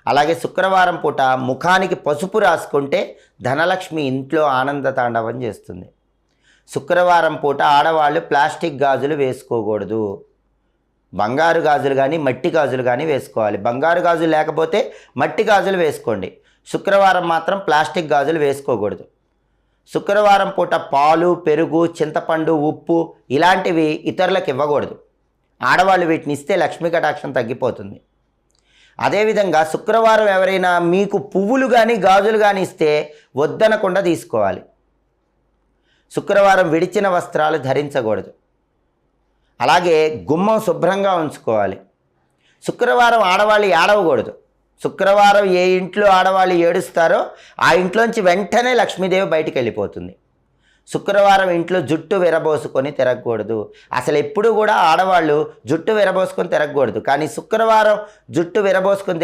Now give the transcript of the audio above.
అలాగే శుక్రవారం పూట ముఖానికి పసుపు రాసుకుంటే ధనలక్ష్మి ఇంట్లో ఆనంద తాండవం చేస్తుంది. శుక్రవారం పూట ఆడవాళ్ళు ప్లాస్టిక్ గాజులు వేసుకోకూడదు. బంగారు గాజులు కానీ మట్టి గాజులు కానీ వేసుకోవాలి. బంగారు గాజులు లేకపోతే మట్టి గాజులు వేసుకోండి. శుక్రవారం మాత్రం ప్లాస్టిక్ గాజులు వేసుకోకూడదు. శుక్రవారం పూట పాలు, పెరుగు, చింతపండు, ఉప్పు ఇలాంటివి ఇతరులకు ఇవ్వకూడదు. ఆడవాళ్ళు వీటిని ఇస్తే లక్ష్మీ కటాక్షం తగ్గిపోతుంది. అదేవిధంగా శుక్రవారం ఎవరైనా మీకు పువ్వులు కానీ గాజులు కానీ ఇస్తే వద్దనకుండా తీసుకోవాలి. శుక్రవారం విడిచిన వస్త్రాలు ధరించకూడదు. అలాగే గుమ్మం శుభ్రంగా ఉంచుకోవాలి. శుక్రవారం ఆడవాళ్ళు ఏడవకూడదు. శుక్రవారం ఏ ఇంట్లో ఆడవాళ్ళు ఏడుస్తారో ఆ ఇంట్లోంచి వెంటనే లక్ష్మీదేవి బయటికి వెళ్ళిపోతుంది. శుక్రవారం ఇంట్లో జుట్టు విరబోసుకొని తిరగకూడదు. అసలు ఎప్పుడు కూడా ఆడవాళ్ళు జుట్టు విరబోసుకొని తిరగకూడదు. కానీ శుక్రవారం జుట్టు విరబోసుకొని